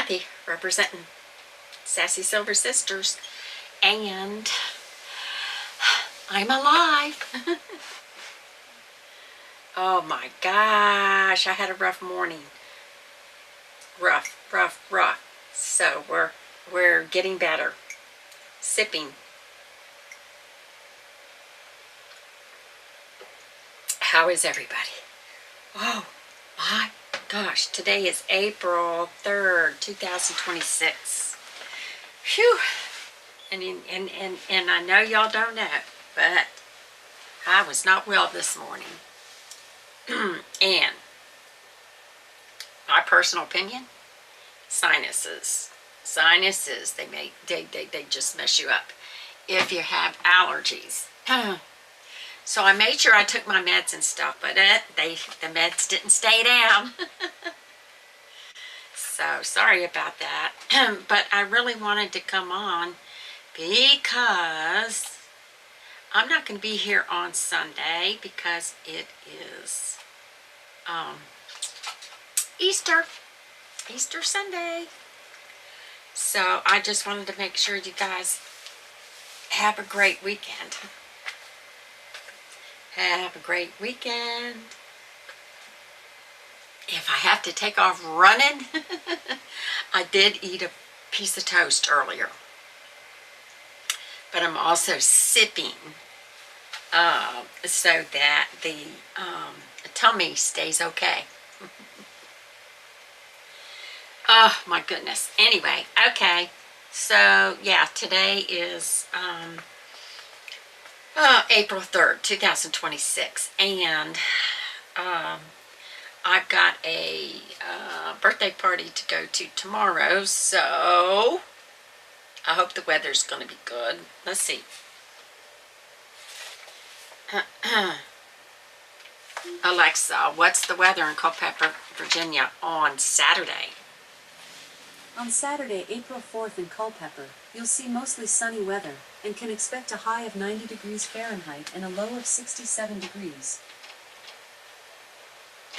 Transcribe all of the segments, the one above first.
Cathy, representing Sassy Silver Sisters, and I'm alive. Oh my gosh, I had a rough morning. Rough. So we're getting better. Sipping. How is everybody? Oh my gosh, today is April 3rd, 2026. Phew. And I know y'all don't know, but I was not well this morning. And my personal opinion, sinuses. Sinuses, they just mess you up if you have allergies. So I made sure I took my meds and stuff, but the meds didn't stay down. So sorry about that. But I really wanted to come on because I'm not going to be here on Sunday because it is Easter Sunday. So I just wanted to make sure you guys have a great weekend. Have a great weekend. If I have to take off running, I did eat a piece of toast earlier. But I'm also sipping so that the tummy stays okay. Oh my goodness. Anyway, okay. So yeah, today is April 3rd, 2026, and I've got a birthday party to go to tomorrow, so I hope the weather's going to be good. Let's see. Alexa, what's the weather in Culpeper, Virginia on Saturday? On Saturday, April 4th in Culpeper, you'll see mostly sunny weather, and can expect a high of 90 degrees Fahrenheit and a low of 67 degrees.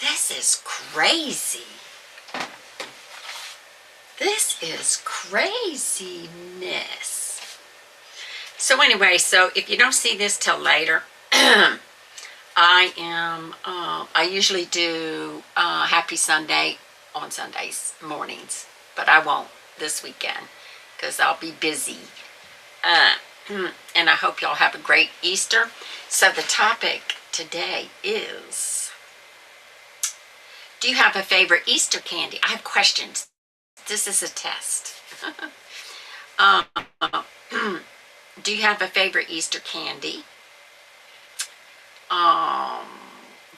This is crazy. This is craziness. So anyway, so if you don't see this till later, I usually do Happy Sunday on Sundays mornings, but I won't this weekend because I'll be busy. And I hope y'all have a great Easter. So the topic today is, do you have a favorite Easter candy? I have questions. This is a test. Do you have a favorite Easter candy?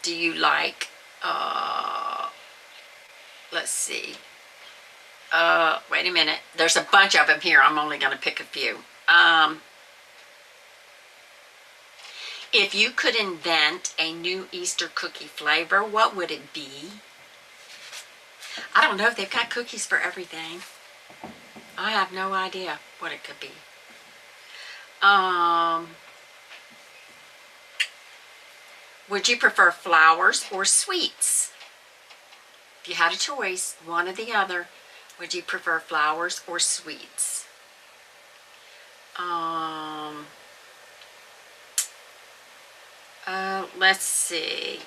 Do you like, let's see. Wait a minute. There's a bunch of them here. I'm only going to pick a few. If you could invent a new Easter cookie flavor, what would it be? I don't know. They've got cookies for everything. I have no idea what it could be. Would you prefer flowers or sweets? If you had a choice, one or the other, would you prefer flowers or sweets? Let's see.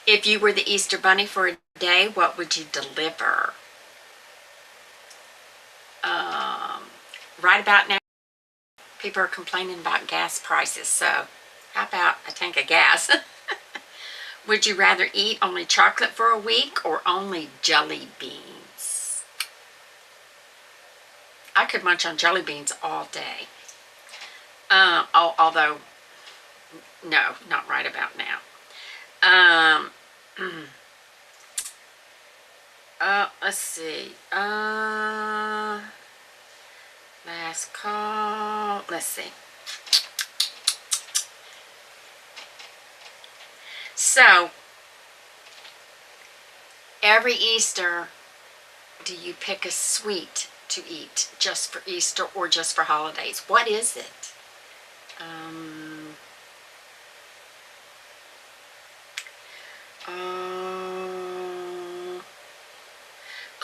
If you were the Easter Bunny for a day, what would you deliver? Right about now, people are complaining about gas prices, so how about a tank of gas? Would you rather eat only chocolate for a week or only jelly beans? I could munch on jelly beans all day. Although, no, not right about now. Let's see. Last call. Let's see. So, every Easter, do you pick a sweet to eat just for Easter or just for holidays? What is it?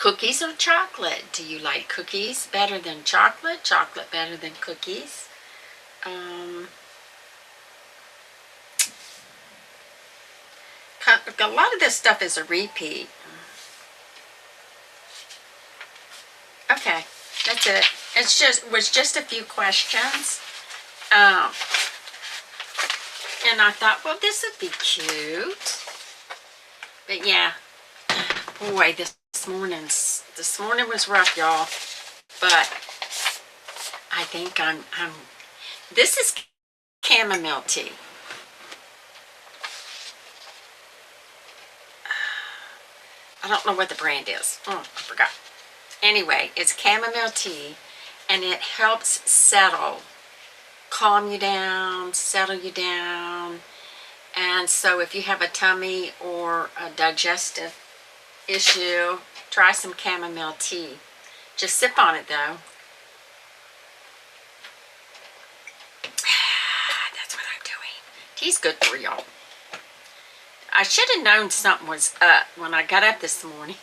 Cookies or chocolate? Do you like cookies better than chocolate? Chocolate better than cookies? A lot of this stuff is a repeat. Okay, that's it. Was just a few questions. And I thought, well, this would be cute. But yeah, boy, this morning was rough, y'all. But I think this is chamomile tea. I don't know what the brand is. Oh, I forgot. Anyway, it's chamomile tea, and it helps calm you down, settle you down. And so if you have a tummy or a digestive issue, try some chamomile tea. Just sip on it, though. That's what I'm doing. Tea's good for y'all. I should have known something was up when I got up this morning.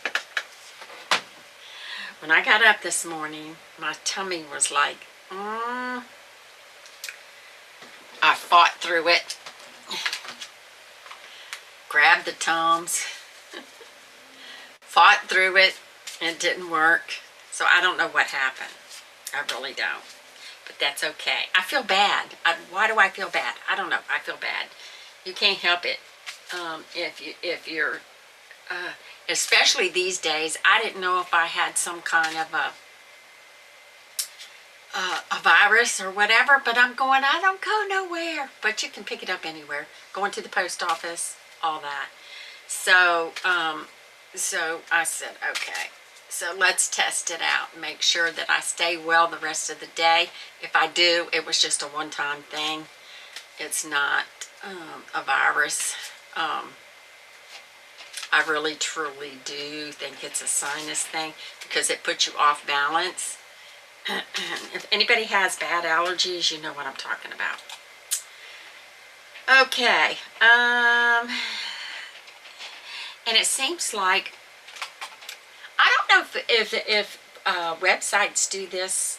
When I got up this morning, my tummy was like, I fought through it. Grabbed the Tums. Fought through it. It didn't work. So I don't know what happened. I really don't. But that's okay. I feel bad. Why do I feel bad? I don't know. I feel bad. You can't help it. If you're, especially these days, I didn't know if I had some kind of a virus or whatever, but I'm going, I don't go nowhere. But you can pick it up anywhere. Going to the post office, all that. So I said, okay. So let's test it out and make sure that I stay well the rest of the day. If I do, it was just a one-time thing. It's not a virus. I really truly do think it's a sinus thing because it puts you off balance. If anybody has bad allergies, you know what I'm talking about. Okay. And it seems like, I don't know if websites do this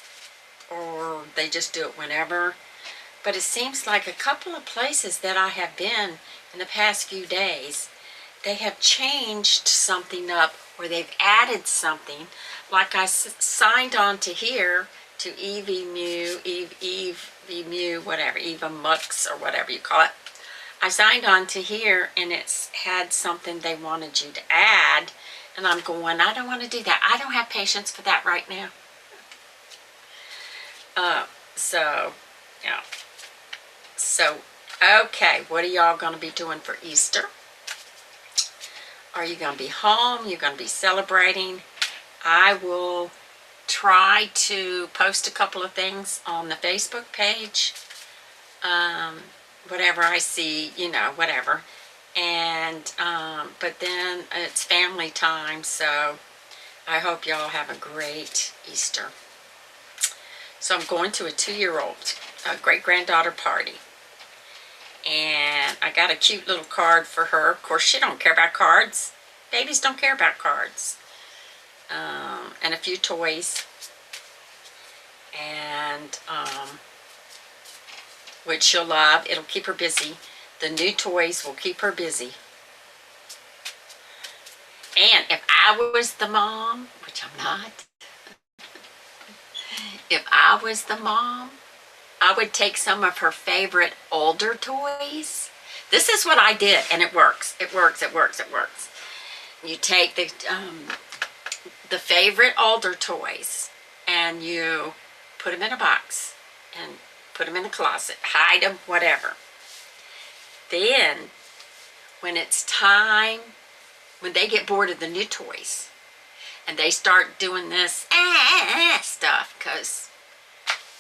or they just do it whenever, but it seems like a couple of places that I have been in the past few days, they have changed something up or they've added something. Like I signed on to here to whatever, Eva Mux or whatever you call it. I signed on to here and it's had something they wanted you to add. And I'm going, I don't want to do that. I don't have patience for that right now. Yeah. So, okay, what are y'all going to be doing for Easter? Are you going to be home? You're going to be celebrating? I will try to post a couple of things on the Facebook page. Whatever I see, whatever. And, but then it's family time, so I hope y'all have a great Easter. So I'm going to a 2-year-old great-granddaughter party. And I got a cute little card for her. Of course, she don't care about cards. Babies don't care about cards. And a few toys. And, which she'll love. It'll keep her busy. The new toys will keep her busy. And if I was the mom, which I'm not, if I was the mom, I would take some of her favorite older toys. This is what I did, and it works. It works, it works, it works. You take the favorite older toys, and you put them in a box, and put them in the closet, hide them, whatever. Then, when it's time, when they get bored of the new toys, and they start doing this stuff, because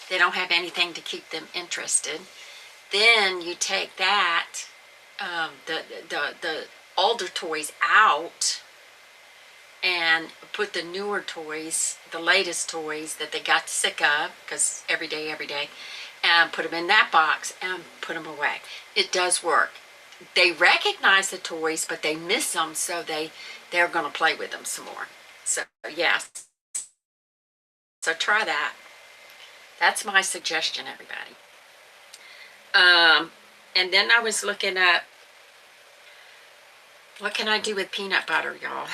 they don't have anything to keep them interested, then you take that, the older toys out, and put the newer toys, the latest toys that they got sick of, because every day, and put them in that box and put them away. It does work. They recognize the toys, but they miss them, so they're going to play with them some more. So, yes. So try that. That's my suggestion, everybody. And then I was looking at what can I do with peanut butter, y'all?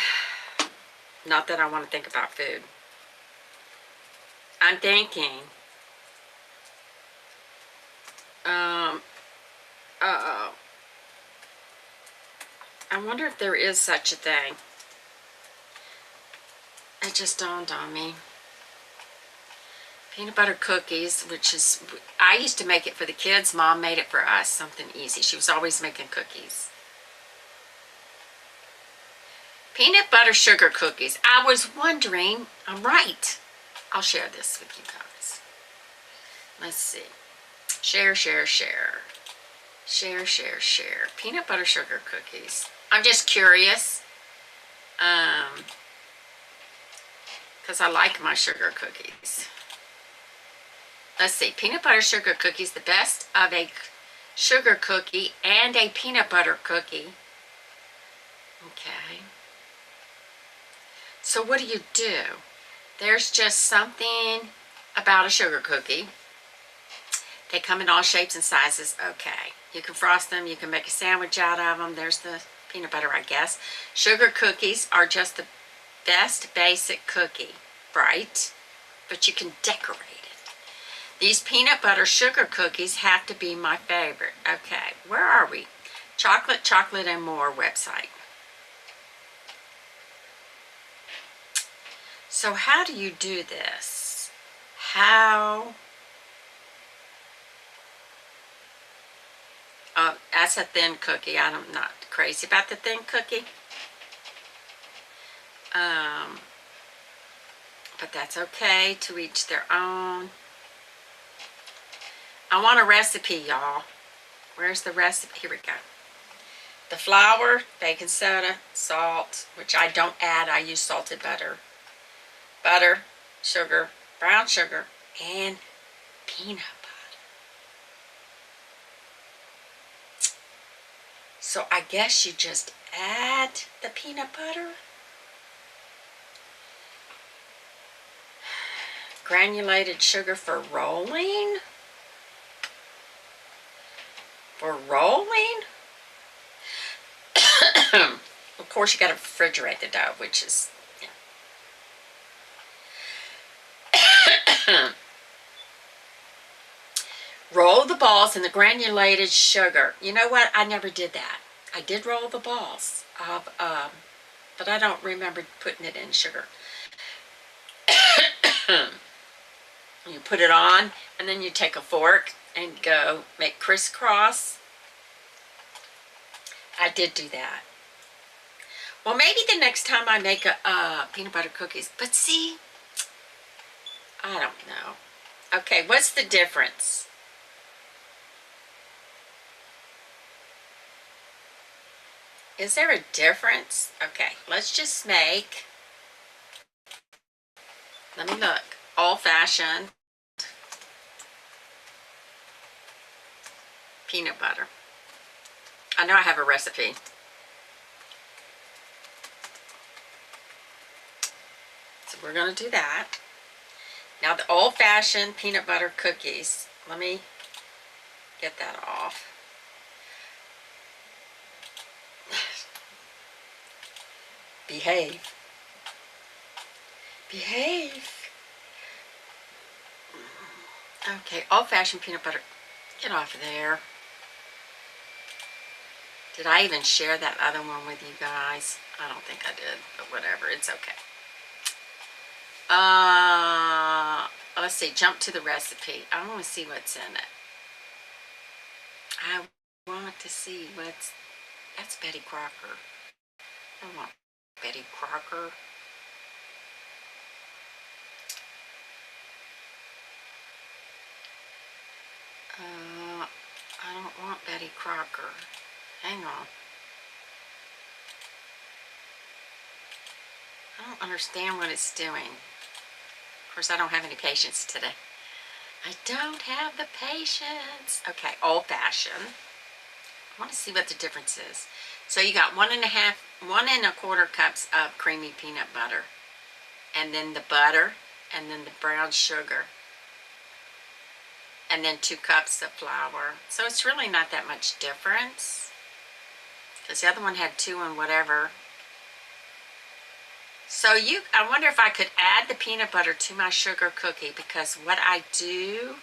Not that I want to think about food. I'm thinking, uh-oh. I wonder if there is such a thing. It just dawned on me. Peanut butter cookies, which is, I used to make it for the kids. Mom made it for us, something easy. She was always making cookies. Peanut butter sugar cookies. I was wondering, I'm right. I'll share this with you guys. Let's see. Share, share, share. Share, share, share. Peanut butter sugar cookies. I'm just curious. Because I like my sugar cookies. Let's see. Peanut butter sugar cookies. The best of a sugar cookie and a peanut butter cookie. Okay. So what do? There's just something about a sugar cookie. They come in all shapes and sizes. Okay. You can frost them. You can make a sandwich out of them. There's the peanut butter, I guess. Sugar cookies are just the best basic cookie, right? But you can decorate it. These peanut butter sugar cookies have to be my favorite. Okay. Where are we? Chocolate, Chocolate, and More website. So how do you do this? How? That's a thin cookie. I'm not crazy about the thin cookie. But that's okay, to each their own. I want a recipe, y'all. Where's the recipe? Here we go. The flour, baking soda, salt, which I don't add. I use salted butter. Butter, sugar, brown sugar, and peanut butter. So I guess you just add the peanut butter. Granulated sugar for rolling. For rolling? Of course, you got to refrigerate the dough, which is, yeah. Roll the balls in the granulated sugar. You know what? I never did that. I did roll the balls of, but I don't remember putting it in sugar. You put it on, and then you take a fork and go make crisscross. I did do that. Well, maybe the next time I make a peanut butter cookies. But see, I don't know. Okay, what's the difference? Is there a difference? Okay, let's just make, let me look, old-fashioned peanut butter. I know I have a recipe. So we're going to do that. Now the old-fashioned peanut butter cookies, let me get that off. Behave. Behave. Okay, old-fashioned peanut butter. Get off of there. Did I even share that other one with you guys? I don't think I did, but whatever, it's okay. Let's see, jump to the recipe. I want to see what's in it. I want to see what's, that's Betty Crocker. I want Betty Crocker. I don't want Betty Crocker. Hang on. I don't understand what it's doing. Of course, I don't have any patience today. I don't have the patience. Okay, old-fashioned. I want to see what the difference is. So you got 1.25 cups of creamy peanut butter. and then the butter, and then the brown sugar, and then 2 cups of flour. So it's really not that much difference, because the other one had 2 and whatever. So I wonder if I could add the peanut butter to my sugar cookie, because what I do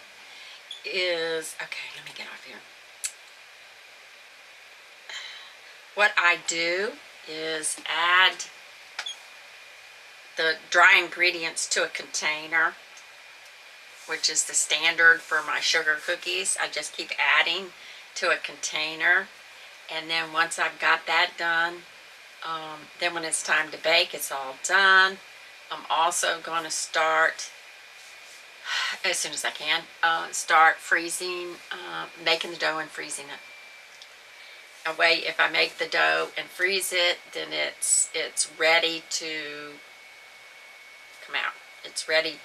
is, okay, let me get off here. What I do is add the dry ingredients to a container, which is the standard for my sugar cookies. I just keep adding to a container, and then once I've got that done, then when it's time to bake, it's all done. I'm also going to start, as soon as I can, start freezing, making the dough and freezing it. That way, if I make the dough and freeze it, then it's ready to come out. It's ready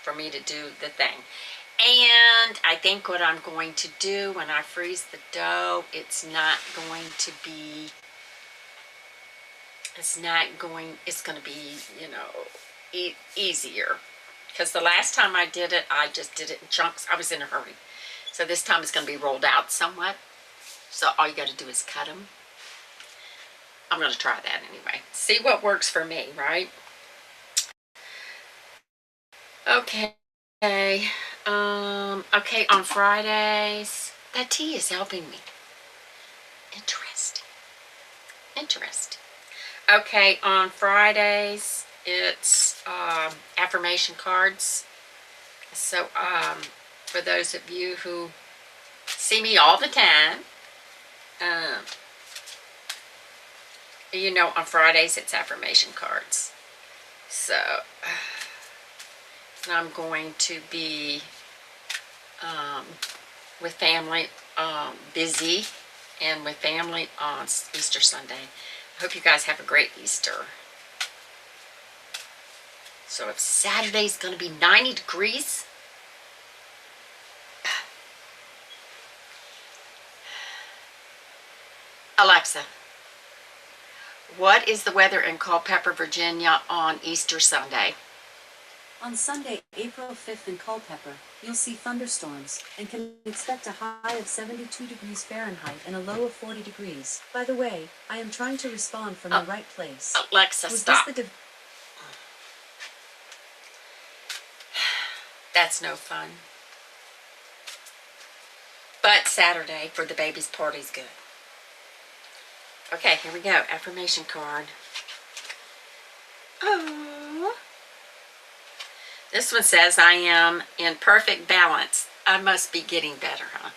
for me to do the thing. And I think what I'm going to do when I freeze the dough, it's going to be, easier. Because the last time I did it, I just did it in chunks. I was in a hurry. So this time it's going to be rolled out somewhat. So all you got to do is cut them. I'm going to try that anyway. See what works for me, right? Okay. Okay, on Fridays, that tea is helping me. Interesting. Okay, on Fridays, it's affirmation cards. So, for those of you who see me all the time, you know, on Fridays, it's affirmation cards. So, I'm going to be with family, busy, and with family on Easter Sunday. I hope you guys have a great Easter. So if Saturday's going to be 90 degrees, Alexa, what is the weather in Culpeper, Virginia on Easter Sunday? On Sunday, April 5th in Culpeper, you'll see thunderstorms, and can expect a high of 72 degrees Fahrenheit and a low of 40 degrees. By the way, I am trying to respond from the right place. Alexa, stop. That's no fun. But Saturday for the baby's party is good. Okay, here we go. Affirmation card. Oh. This one says, I am in perfect balance. I must be getting better, huh?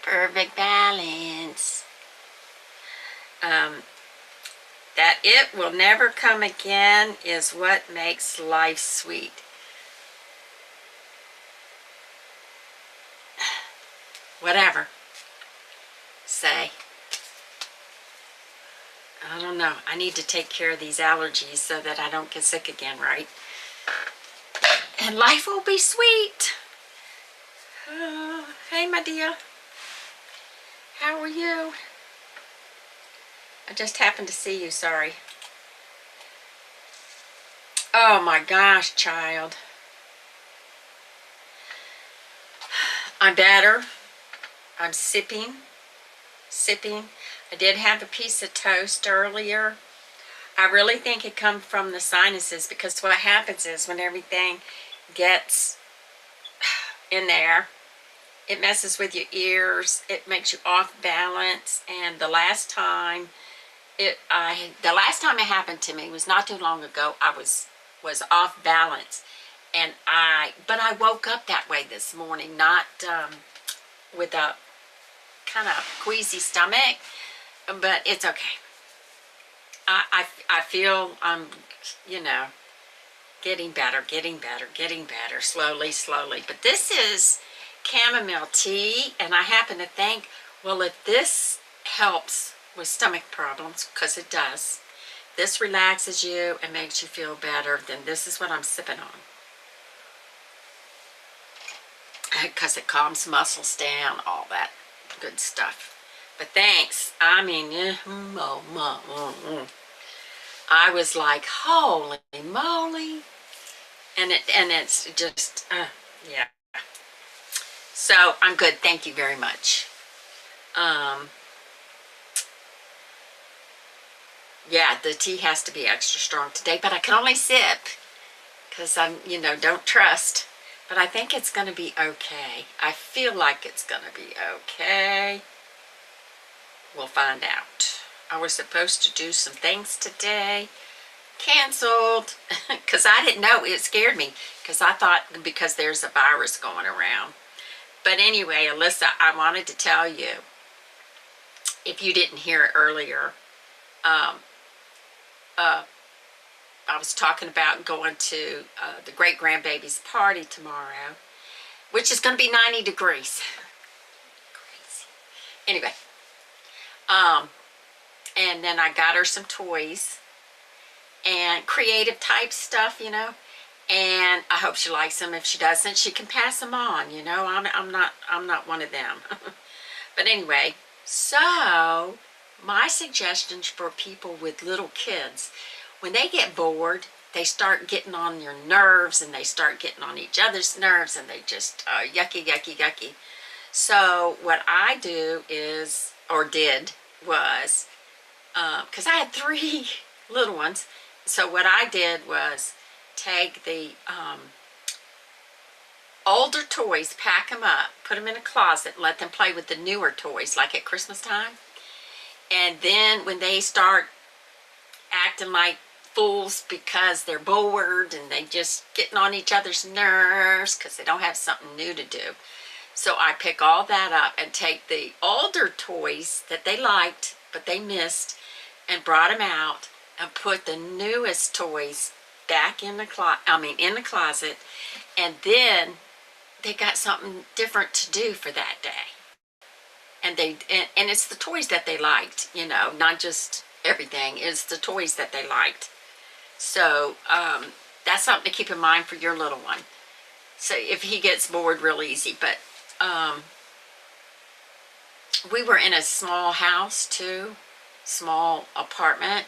Perfect balance. That it will never come again is what makes life sweet. Whatever. Say. I don't know. I need to take care of these allergies so that I don't get sick again, right? And life will be sweet. Hey, my dear. How are you? I just happened to see you, sorry. Oh my gosh, child. I'm better. I'm sipping. I did have a piece of toast earlier. I really think it comes from the sinuses, because what happens is when everything gets in there, it messes with your ears. It makes you off balance. And the last time it happened to me was not too long ago. I was off balance, but I woke up that way this morning, not with a kind of queasy stomach, but it's okay. I feel I'm, getting better, slowly. But this is chamomile tea, and I happen to think, well, if this helps with stomach problems, because it does, this relaxes you and makes you feel better, then this is what I'm sipping on. Because it calms muscles down, all that good stuff. But thanks. I mean, I was like, holy moly. And it's just, yeah. So I'm good. Thank you very much. Um, yeah, the tea has to be extra strong today, but I can only sip because I'm, don't trust. But I think it's going to be okay. I feel like it's going to be okay. We'll find out. I was supposed to do some things today. Canceled because I didn't know. It scared me because I thought because there's a virus going around. But anyway, Alyssa, I wanted to tell you, if you didn't hear it earlier, um, uh, I was talking about going to the great-grandbaby's party tomorrow, which is going to be 90 degrees. Crazy. Anyway, and then I got her some toys and creative type stuff, and I hope she likes them. If she doesn't, she can pass them on, I'm not one of them. But anyway, so my suggestions for people with little kids, when they get bored, they start getting on your nerves and they start getting on each other's nerves and they just yucky, yucky, yucky. So what I do is, or did, was, because I had 3 little ones, so what I did was take the older toys, pack them up, put them in a closet, and let them play with the newer toys, like at Christmas time. And then when they start acting like fools because they're bored and they just getting on each other's nerves because they don't have something new to do. So I pick all that up and take the older toys that they liked but they missed and brought them out and put the newest toys back in the closet, and then they got something different to do for that day. And it's the toys that they liked, not just everything. It's the toys that they liked. So that's something to keep in mind for your little one. So if he gets bored real easy. But we were in a small house too, small apartment,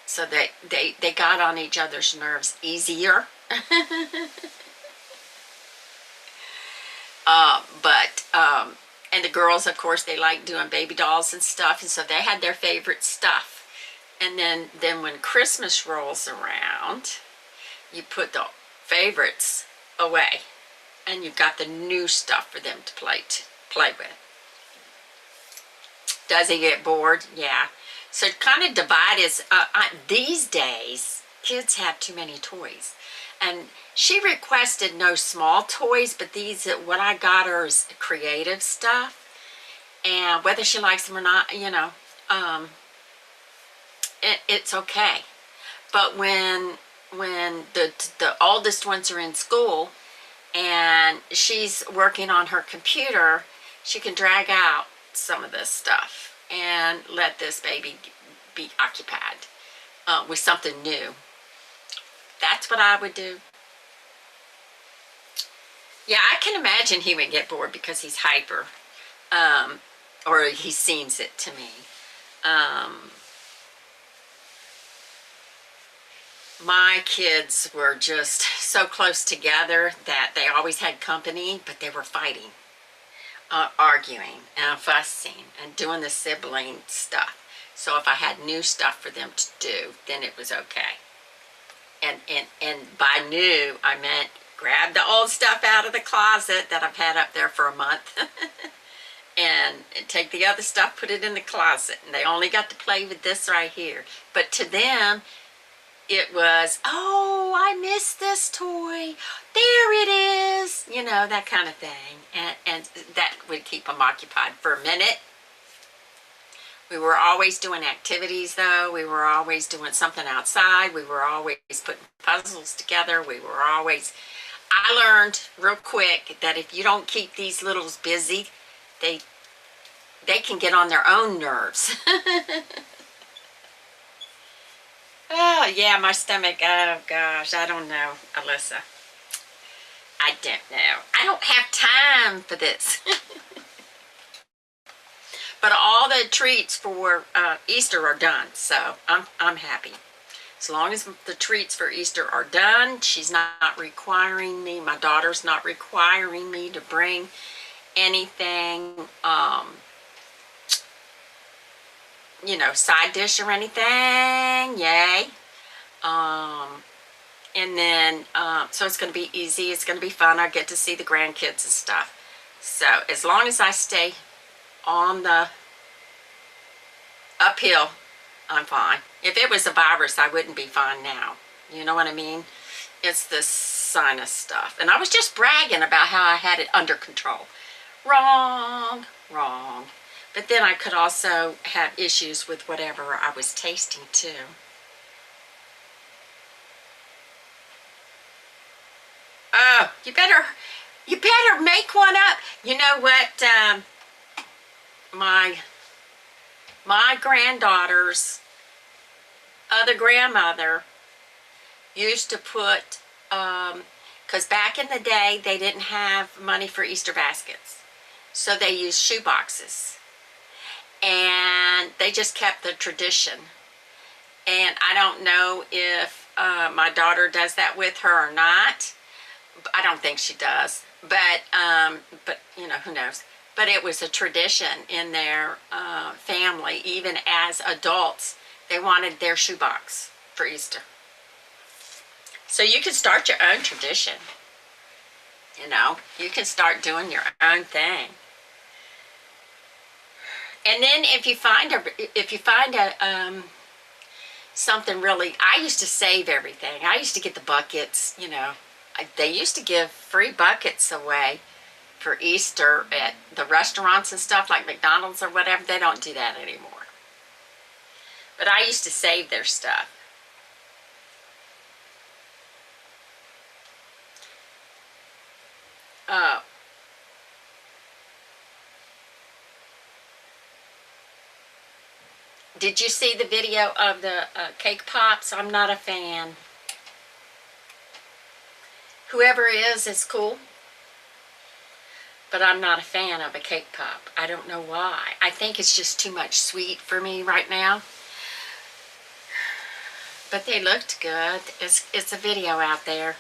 so that they got on each other's nerves easier. And the girls, of course, they like doing baby dolls and stuff, and so they had their favorite stuff. And then when Christmas rolls around, you put the favorites away, and you've got the new stuff for them to play with. Does he get bored? Yeah. So kind of divide is, these days, kids have too many toys. And she requested no small toys, but what I got her is creative stuff. And whether she likes them or not, it's okay. But when the oldest ones are in school and she's working on her computer, she can drag out some of this stuff and let this baby be occupied with something new. That's what I would do. Yeah, I can imagine he would get bored because he's hyper, or he seems it to me. My kids were just so close together that they always had company, but they were fighting, arguing and fussing and doing the sibling stuff. So if I had new stuff for them to do, then it was okay. And by new, I meant grab the old stuff out of the closet that I've had up there for a month and take the other stuff, put it in the closet. And they only got to play with this right here. But to them, it was, oh, I missed this toy. There it is. That kind of thing. And that would keep them occupied for a minute. We were always doing activities, though. We were always doing something outside. We were always putting puzzles together. I learned real quick that if you don't keep these littles busy, they can get on their own nerves. Oh, yeah, my stomach. Oh, gosh, I don't know, Alyssa. I don't know. I don't have time for this. But all the treats for Easter are done, so I'm happy. As long as the treats for Easter are done, she's not requiring me, my daughter's not requiring me to bring anything, you know, side dish or anything. Yay. And then, so it's going to be easy. It's going to be fun. I get to see the grandkids and stuff. So as long as I stay on the uphill, I'm fine. If it was a virus, I wouldn't be fine now. You know what I mean? It's this sinus stuff. And I was just bragging about how I had it under control. Wrong, wrong. But then I could also have issues with whatever I was tasting too. Oh, you better make one up. You know what? My granddaughter's other grandmother used to put, because back in the day they didn't have money for Easter baskets, so they used shoe boxes, and they just kept the tradition. And I don't know if my daughter does that with her or not. I don't think she does, but you know, who knows. But it was a tradition in their family. Even as adults, they wanted their shoebox for Easter. So you can start your own tradition. You know, you can start doing your own thing. And then if you find a something really, I used to save everything. I used to get the buckets, you know. They used to give free buckets away for Easter at the restaurants and stuff, like McDonald's or whatever. They don't do that anymore. But I used to save their stuff. Did you see the video of the cake pops? I'm not a fan. Whoever is cool. But I'm not a fan of a cake pop. I don't know why. I think it's just too much sweet for me right now. But they looked good. It's a video out there.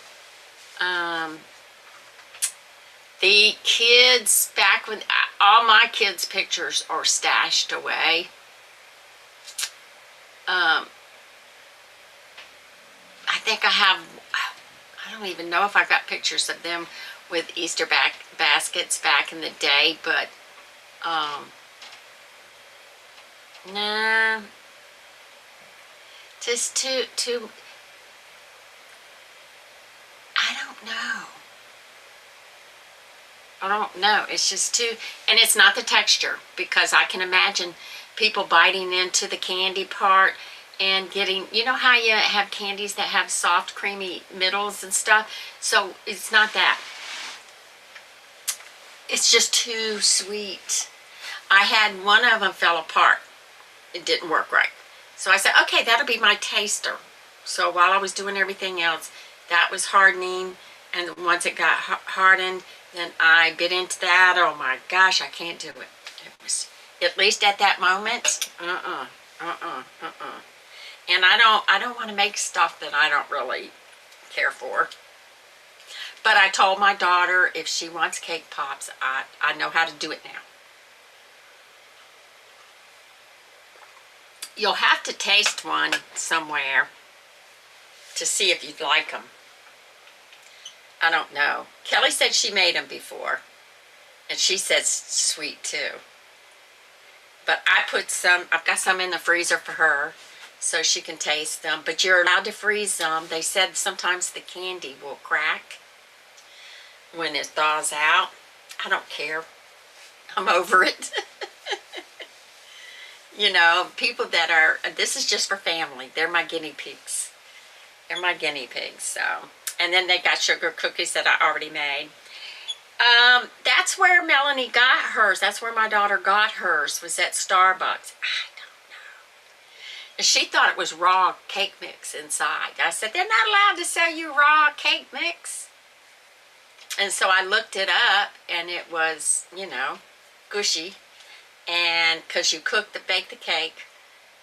The kids, back when, all my kids' pictures are stashed away. I think I have, I don't even know if I've got pictures of them with Easter baskets back in the day, but nah, just too, I don't know. It's just too, and it's not the texture, because I can imagine people biting into the candy part and getting, you know how you have candies that have soft, creamy middles and stuff? So it's not that. It's just too sweet. I had one of them fell apart. It didn't work right. So I said, okay, that'll be my taster. So while I was doing everything else, that was hardening. And once it got hardened, then I bit into that. Oh my gosh, I can't do it. It was, at least at that moment, And I don't want to make stuff that I don't really care for. But I told my daughter if she wants cake pops, I know how to do it now. You'll have to taste one somewhere to see if you'd like them. I don't know. Kelly said she made them before, and she says sweet too. But I've got some in the freezer for her, so she can taste them. But you're allowed to freeze them. They said sometimes the candy will crack when it thaws out. I don't care. I'm over it. You know, people that are, this is just for family. They're my guinea pigs. They're my guinea pigs, so. And then they got sugar cookies that I already made. That's where Melanie got hers. That's where my daughter got hers, was at Starbucks. I don't know. And she thought it was raw cake mix inside. I said, they're not allowed to sell you raw cake mix. And so I looked it up, and it was, you know, gushy. And because you bake the cake,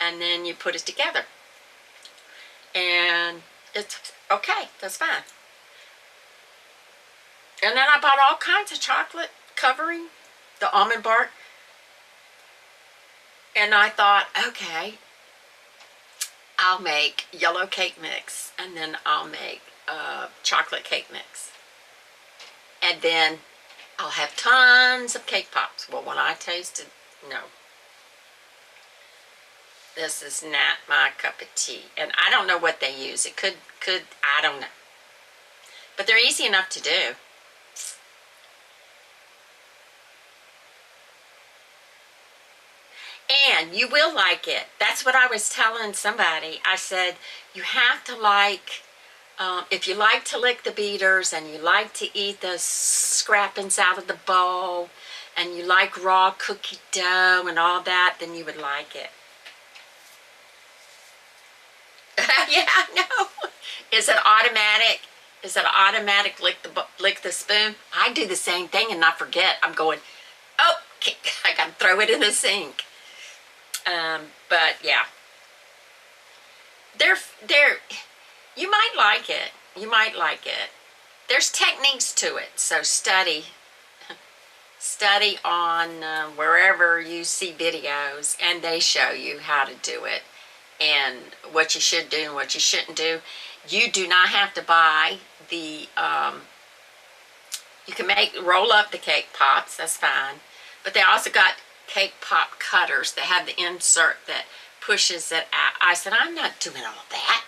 and then you put it together. And it's okay, that's fine. And then I bought all kinds of chocolate covering, the almond bark. And I thought, okay, I'll make yellow cake mix, and then I'll make chocolate cake mix. And then I'll have tons of cake pops. Well, when I tasted, no. This is not my cup of tea. And I don't know what they use. It could, I don't know. But they're easy enough to do. And you will like it. That's what I was telling somebody. I said, you have to like, if you like to lick the beaters and you like to eat the scrappings out of the bowl and you like raw cookie dough and all that, then you would like it. Yeah, I know. Is it automatic? Is it automatic lick the spoon? I do the same thing and not forget. I'm going, oh, I got to throw it in the sink. But yeah, you might like it. You might like it. There's techniques to it, so study on wherever you see videos, and they show you how to do it and what you should do and what you shouldn't do. You do not have to buy the, you can roll up the cake pops, that's fine, but they also got cake pop cutters that have the insert that pushes it out. I said, I'm not doing all that.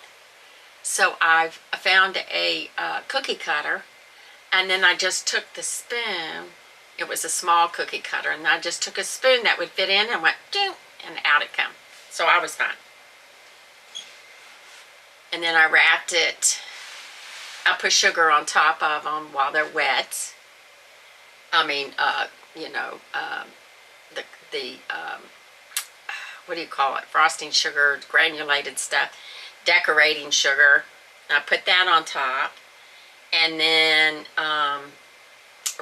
So I found a cookie cutter, and then I just took the spoon. It was a small cookie cutter, and I just took a spoon that would fit in and went, ding, and out it come. So I was fine. And then I wrapped it. I put sugar on top of them while they're wet. I mean, you know, what do you call it? Frosting sugar, granulated stuff, decorating sugar. I put that on top, and then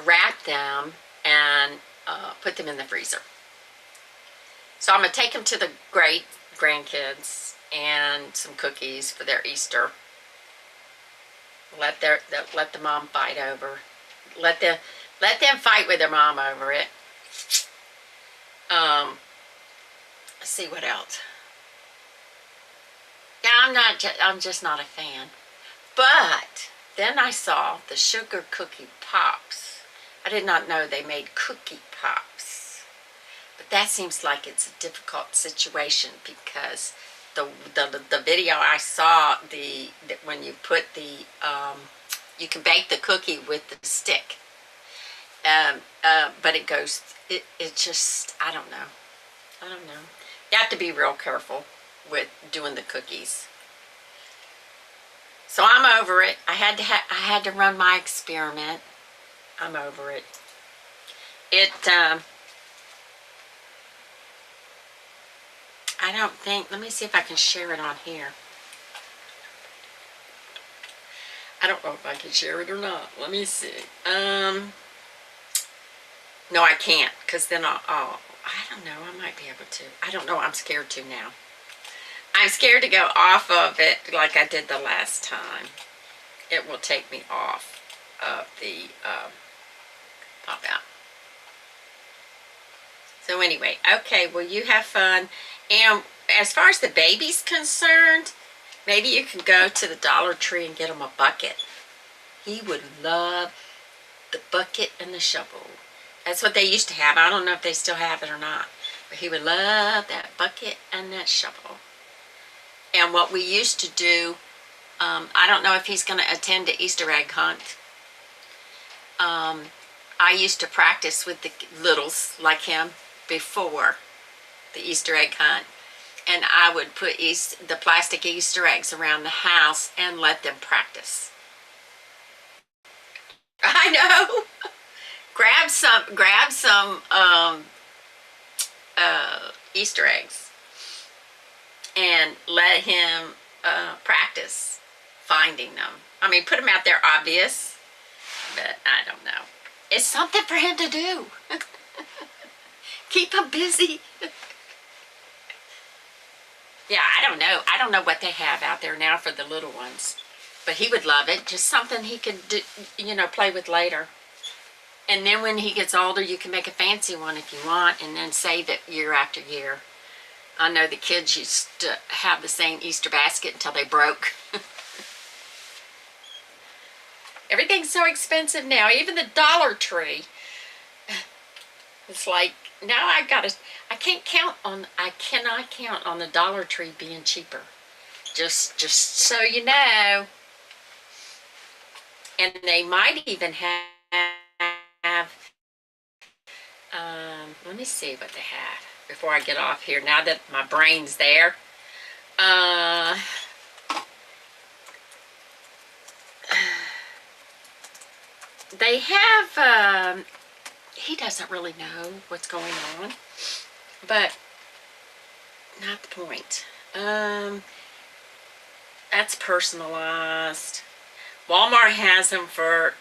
wrap them and put them in the freezer. So I'm gonna take them to the great grandkids and some cookies for their Easter. Let the mom fight over. Let them fight with their mom over it. Let's see what else. Yeah, I'm just not a fan. But then I saw the sugar cookie pops. I did not know they made cookie pops. But that seems like it's a difficult situation because the video I saw, when you put you can bake the cookie with the stick. But it just, I don't know. You have to be real careful with doing the cookies. So I'm over it. I had to run my experiment. I'm over it. I don't think, let me see if I can share it on here. I don't know if I can share it or not. Let me see. No, I can't, because then I don't know, I might be able to. I don't know, I'm scared to now. I'm scared to go off of it like I did the last time. It will take me off of the pop out. So anyway, okay, well, you have fun. And as far as the baby's concerned, maybe you can go to the Dollar Tree and get him a bucket. He would love the bucket and the shovel. That's what they used to have. I don't know if they still have it or not. But he would love that bucket and that shovel. And what we used to do, I don't know if he's going to attend the Easter egg hunt. I used to practice with the littles like him before the Easter egg hunt. And I would put the plastic Easter eggs around the house and let them practice. I know. Grab some Easter eggs and let him practice finding them. I mean, put them out there obvious, but I don't know. It's something for him to do. Keep him busy. Yeah, I don't know. I don't know what they have out there now for the little ones. But he would love it. Just something he could, do, play with later. And then when he gets older, you can make a fancy one if you want, and then save it year after year. I know the kids used to have the same Easter basket until they broke. Everything's so expensive now. Even the Dollar Tree. It's like now I cannot count on the Dollar Tree being cheaper. Just so you know. And they might even have let me see what they have before I get off here. Now that my brain's there. They have he doesn't really know what's going on, but not the point. That's personalized. Walmart has them for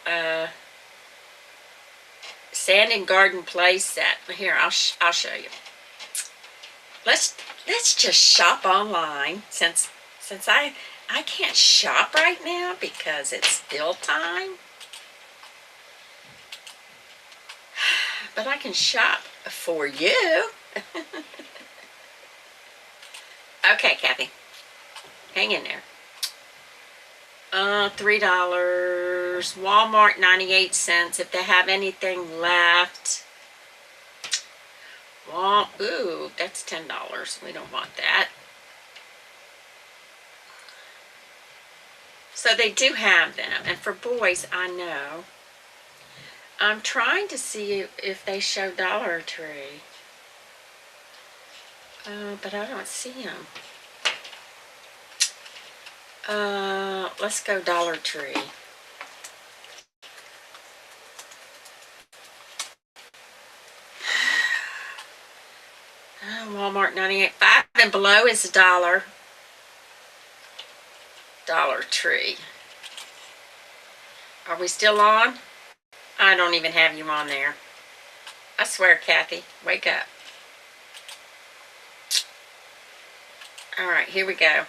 sand and garden play set. Here, I'll show you. Let's just shop online since I can't shop right now because it's bill time. But I can shop for you. Okay, Kathy. Hang in there. $3. Walmart 98 cents if they have anything left. Well, ooh, that's $10. We don't want that. So they do have them. And for boys, I know. I'm trying to see if they show Dollar Tree. But I don't see them. Let's go Dollar Tree. Walmart 98. 5 and below is $1. Dollar Tree. Are we still on? I don't even have you on there. I swear, Kathy, wake up. All right, here we go.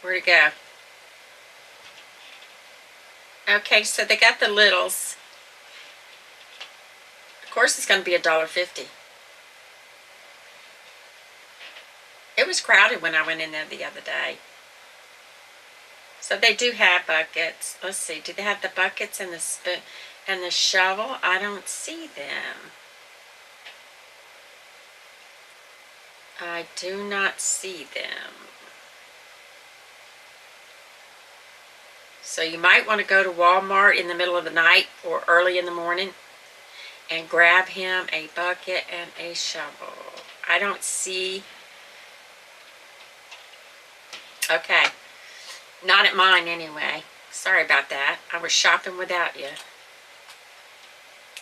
Where'd it go? Okay, so they got the littles. Of course, it's going to be $1.50. It was crowded when I went in there the other day. So they do have buckets. Let's see. Do they have the buckets and the spoon and the shovel? I don't see them. I do not see them. So you might want to go to Walmart in the middle of the night or early in the morning and grab him a bucket and a shovel. I don't see. Okay. Not at mine anyway. Sorry about that. I was shopping without you.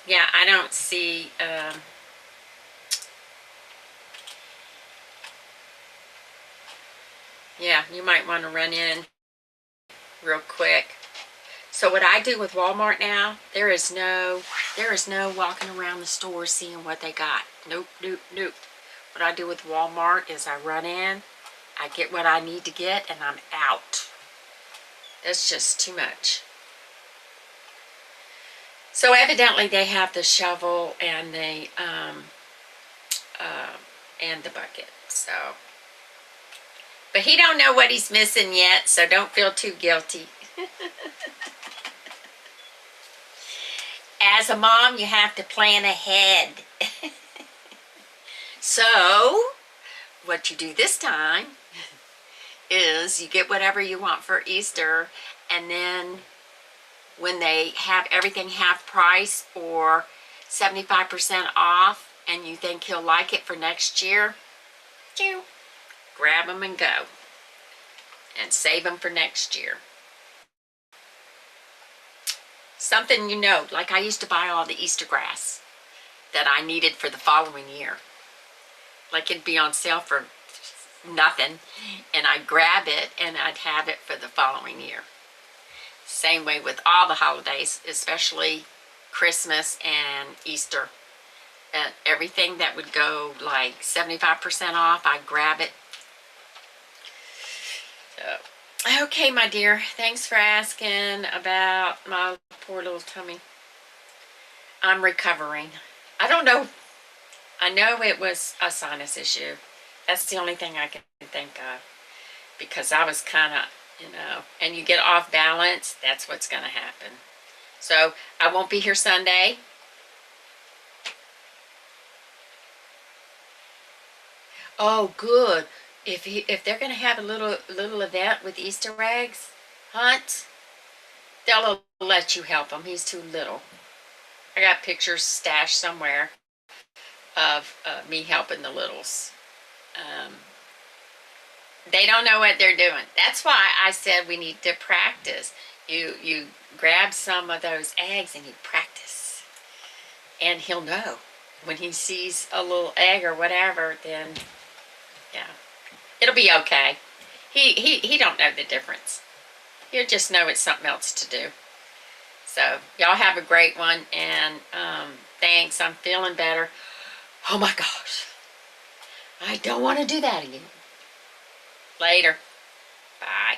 Yeah, I don't see. Yeah, you might want to run in real quick. So what I do with Walmart now, there is no walking around the store seeing what they got. Nope, nope, nope. What I do with Walmart is I run in, I get what I need to get, and I'm out. That's just too much. So evidently they have the shovel and the bucket. So, but he don't know what he's missing yet, so don't feel too guilty. As a mom, you have to plan ahead. So, what you do this time is you get whatever you want for Easter, and then when they have everything half price or 75% off and you think he'll like it for next year, grab them and go and save them for next year. Something like I used to buy all the Easter grass that I needed for the following year. Like it'd be on sale for nothing, and I'd grab it and I'd have it for the following year. Same way with all the holidays, especially Christmas and Easter. everything that would go like 75% off, I grab it. So, okay, my dear, thanks for asking about my poor little tummy. I'm recovering. I don't know. I know it was a sinus issue. That's the only thing I can think of. Because I was kind of, and you get off balance, that's what's going to happen. So I won't be here Sunday. Oh, good. If they're going to have a little event with Easter eggs hunt, they'll let you help him. He's too little. I got pictures stashed somewhere of me helping the littles. Um, they don't know what they're doing. That's why I said we need to practice. You grab some of those eggs and you practice, and he'll know when he sees a little egg or whatever. Then yeah, it'll be okay. He don't know the difference. He'll just know it's something else to do. So y'all have a great one, and thanks. I'm feeling better. Oh my gosh, I don't want to do that again. Later. Bye.